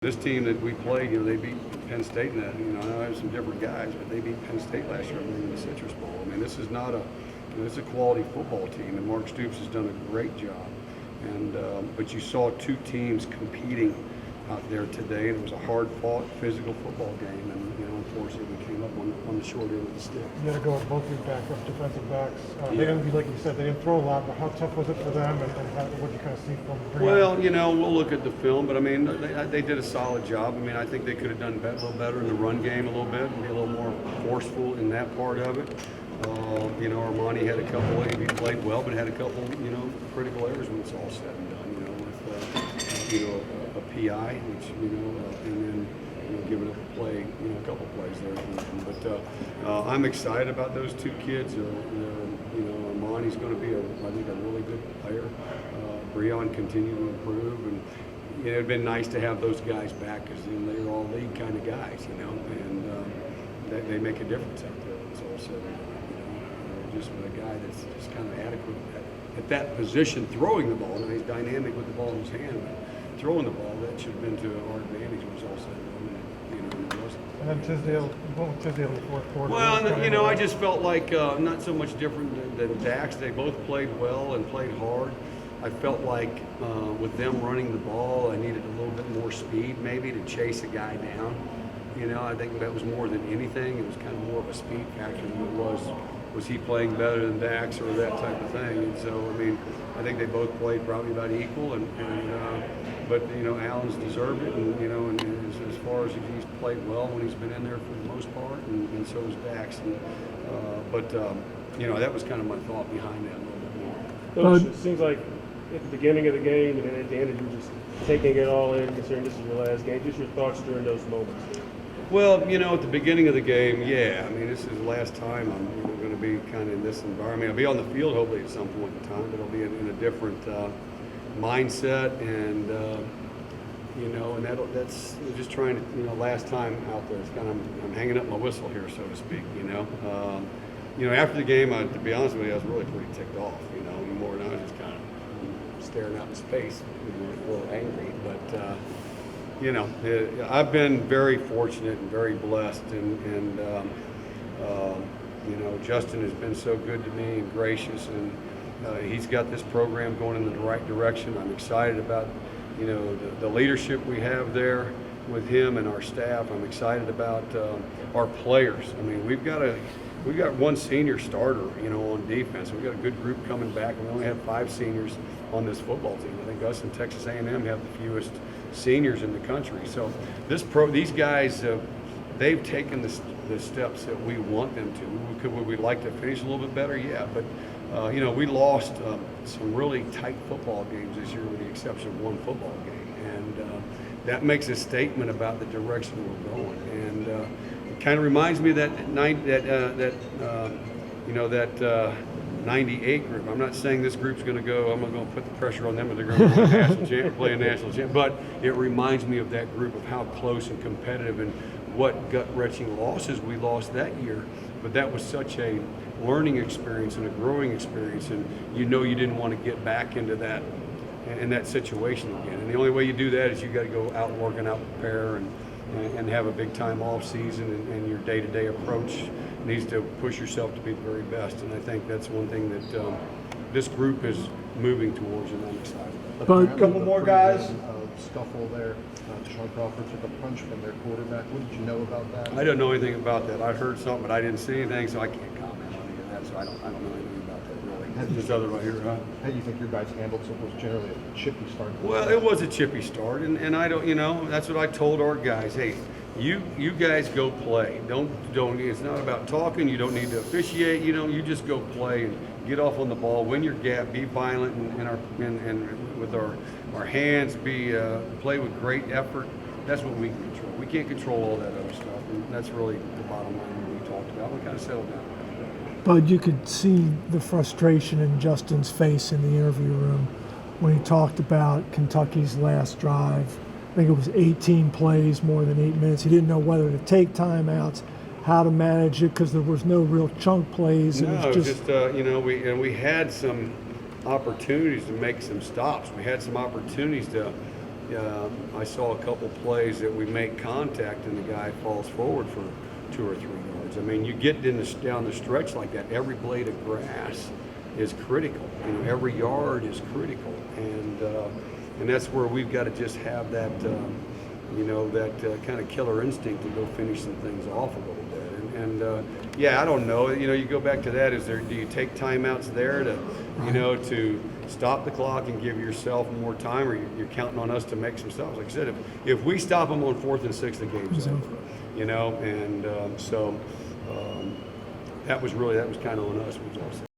This team that we played, they beat Penn State in that. I know there's some different guys, but they beat Penn State last year in the Citrus Bowl. I mean, this is not a, it's a quality football team, and Mark Stoops has done a great job. And but you saw two teams competing out there today, and it was a hard-fought, physical football game. And unfortunately, we came up on the short end of the stick. You got to go with both your backup defensive backs. They didn't be, like you said, they didn't throw a lot, but how tough was it for them, and what did you kind of see from them? Well, we'll look at the film, but I mean, they did a solid job. I mean, I think they could have done a little better in the run game a little bit, and be a little more forceful in that part of it. Armani had a couple, he played well, but had a couple, critical errors when it's all said and done, with, a PI, which, and then, giving up a play, a couple plays there. But I'm excited about those two kids. Armani's going to be, I think, a really good player. Breon continued to improve, and it'd been nice to have those guys back because they're all league kind of guys, and they make a difference out there. It's all said and done. Just with a guy that's just kind of adequate at that position, throwing the ball. He's dynamic with the ball in his hand, but throwing the ball, that should have been to our advantage. Was all said and done. And then Tisdale, Tisdale in the fourth quarter. Well, I just felt like not so much different than Dax. They both played well and played hard. I felt like with them running the ball, I needed a little bit more speed maybe to chase a guy down. I think that was more than anything. It was kind of more of a speed factor than it was he playing better than Dax or that type of thing. And so, I think they both played probably about equal. But Allen's deserved it, and as far as he's played well when he's been in there for the most part, and so has Dax. That was kind of my thought behind that a little bit more. Coach, it seems like at the beginning of the game and then at the end, you were just taking it all in, considering this is your last game. Just your thoughts during those moments. Well, at the beginning of the game, this is the last time I'm going to be kind of in this environment. I'll be on the field hopefully at some point in time, but I'll be in a different mindset, and and that's just trying to, last time out there, it's kind of, I'm hanging up my whistle here, so to speak. After the game, to be honest with you, I was really pretty ticked off. More than I was just kind of staring out in space, a little angry, but. I've been very fortunate and very blessed, and Justin has been so good to me and gracious, and he's got this program going in the right direction. I'm excited about, the leadership we have there with him and our staff. I'm excited about our players. We've got one senior starter, on defense. We've got a good group coming back. We only have 5 seniors on this football team. I think us and Texas A&M have the fewest seniors in the country. So these guys, they've taken the steps that we want them to. Would we like to finish a little bit better? Yeah, but we lost some really tight football games this year, with the exception of one football game, and that makes a statement about the direction we're going. And it kind of reminds me of that 98 group. I'm not saying this group's going to go, I'm not going to put the pressure on them, and they're going to play a national champ, but it reminds me of that group, of how close and competitive and what gut-wrenching losses we lost that year. But that was such a learning experience and a growing experience, and you didn't want to get back into that, in that situation again. And the only way you do that is you got to go out and work and out prepare and have a big time off season, and your day-to-day approach needs to push yourself to be the very best. And I think that's one thing that this group is moving towards, and I'm excited. But a couple more guys. Scuffle there. Sean Crawford took a punch from their quarterback. What did you know about that? I don't know anything about that. I heard something, but I didn't see anything, so I can't comment on any of that. So I don't know anything about that really. Just other right here, huh? How do you think your guys handled it? Was generally a chippy start? Well, it was a chippy start, and I don't, that's what I told our guys. Hey, you guys go play. Don't. It's not about talking. You don't need to officiate. You just go play and get off on the ball, win your gap, be violent, and with our hands, play with great effort. That's what we can control. We can't control all that other stuff, and that's really the bottom line we talked about. We kind of settled down. But you could see the frustration in Justin's face in the interview room when he talked about Kentucky's last drive. I think it was 18 plays, more than 8 minutes. He didn't know whether to take timeouts, how to manage it, because there was no real chunk plays. No, it was just we had some opportunities to make some stops. We had some opportunities to I saw a couple plays that we make contact and the guy falls forward for 2 or 3 yards. I mean, you get down the stretch like that, every blade of grass is critical. You know, every yard is critical, and that's where we've got to just have that, that kind of killer instinct to go finish some things off a little bit. And yeah, I don't know. You know, you go back to that. Do you take timeouts there to, to stop the clock and give yourself more time, or you're counting on us to make some stops? Like I said, if we stop them on 4th and 6, the game's over. So that was kind of on us. Was also.